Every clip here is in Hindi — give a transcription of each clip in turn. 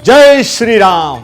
जय श्री राम।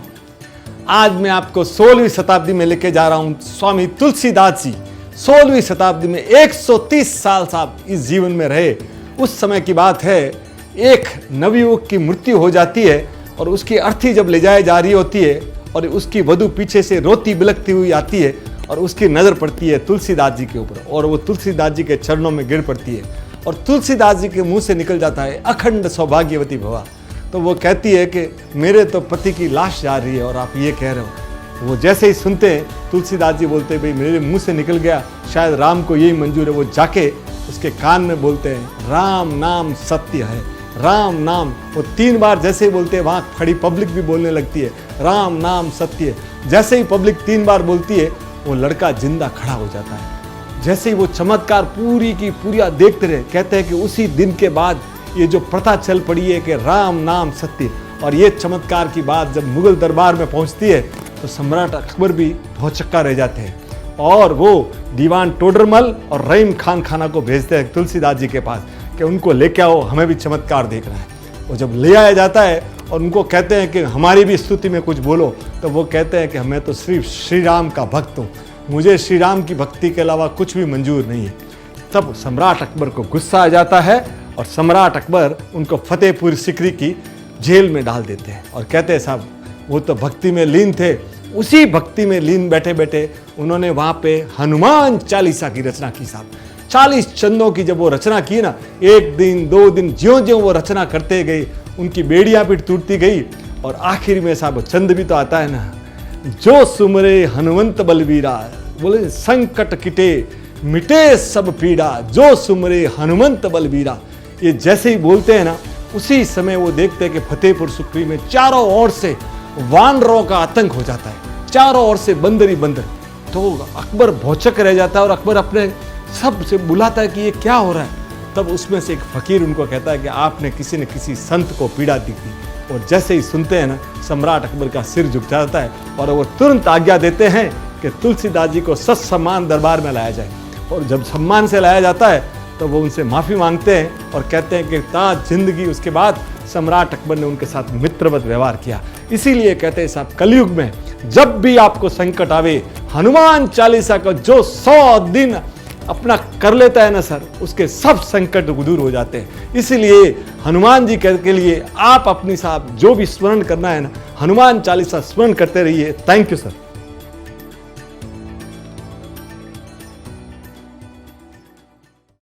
आज मैं आपको 16वीं शताब्दी में लेके जा रहा हूं। स्वामी तुलसीदास जी 16वीं शताब्दी में 130 साल साहब इस जीवन में रहे। उस समय की बात है, एक नवयुवक की मृत्यु हो जाती है और उसकी अर्थी जब ले जाई जा रही होती है और उसकी वधू पीछे से रोती बिलखती हुई आती है और उसकी नज़र पड़ती है तुलसीदास जी के ऊपर और वो तुलसीदास जी के चरणों में गिर पड़ती है और तुलसीदास जी के मुंह से निकल जाता है, अखंड सौभाग्यवती भवा। तो वो कहती है कि मेरे तो पति की लाश जा रही है और आप ये कह रहे हो। वो जैसे ही सुनते हैं, तुलसीदास जी बोलते हैं भाई मेरे मुंह से निकल गया, शायद राम को यही मंजूर है। वो जाके उसके कान में बोलते हैं राम नाम सत्य है, राम नाम। वो 3 बार जैसे ही बोलते हैं, वहाँ खड़ी पब्लिक भी बोलने लगती है राम नाम सत्य है। जैसे ही पब्लिक 3 बार बोलती है, वो लड़का जिंदा खड़ा हो जाता है। जैसे ही वो चमत्कार पूरी की पूरी देखते रहे, कहते हैं कि उसी दिन के बाद ये जो प्रथा चल पड़ी है कि राम नाम सत्य, और ये चमत्कार की बात जब मुगल दरबार में पहुंचती है तो सम्राट अकबर भी भौचक्का रह जाते हैं और वो दीवान टोडरमल और रहीम खान खाना को भेजते हैं तुलसीदास जी के पास कि उनको लेके आओ, हमें भी चमत्कार देखना है। वो जब ले आया जाता है और उनको कहते हैं कि हमारी भी स्तुति में कुछ बोलो, तो वो कहते हैं कि मैं तो सिर्फ श्री राम का भक्त हूँ, मुझे श्री राम की भक्ति के अलावा कुछ भी मंजूर नहीं है। तब सम्राट अकबर को गुस्सा आ जाता है और सम्राट अकबर उनको फतेहपुर सिकरी की जेल में डाल देते हैं और कहते हैं साहब वो तो भक्ति में लीन थे, उसी भक्ति में लीन बैठे बैठे उन्होंने वहाँ पे हनुमान चालीसा की रचना की साहब। 40 चंदों की जब वो रचना की ना, 1 दिन 2 दिन ज्यों-ज्यों वो रचना करते गए, उनकी बेड़ियाँ भी टूटती गई और आखिर में साहब चंद भी तो आता है ना, जो सुमरे हनुमंत बलवीरा, बोले संकट किटे मिटे सब पीड़ा, जो सुमरे हनुमंत बलवीरा। ये जैसे ही बोलते हैं ना, उसी समय वो देखते हैं कि फतेहपुर सिकरी में चारों ओर से वानरों का आतंक हो जाता है, चारों ओर से बंदर ही बंदर। तो अकबर भौचक रह जाता है और अकबर अपने सब से बुलाता है कि ये क्या हो रहा है। तब उसमें से एक फकीर उनको कहता है कि आपने किसी न किसी संत को पीड़ा दी थी। और जैसे ही सुनते हैं ना, सम्राट अकबर का सिर झुक जाता है और वो तुरंत आज्ञा देते हैं कि तुलसीदास जी को ससम्मान दरबार में लाया जाए। और जब सम्मान से लाया जाता है तो वो उनसे माफ़ी मांगते हैं और कहते हैं कि ताज जिंदगी उसके बाद सम्राट अकबर ने उनके साथ मित्रवत व्यवहार किया। इसीलिए कहते हैं साहब, कलयुग में जब भी आपको संकट आवे, हनुमान चालीसा का जो 100 दिन अपना कर लेता है ना सर, उसके सब संकट दूर हो जाते हैं। इसीलिए हनुमान जी के लिए आप अपनी साहब जो भी स्मरण करना है ना, हनुमान चालीसा स्मरण करते रहिए। Thank you sir.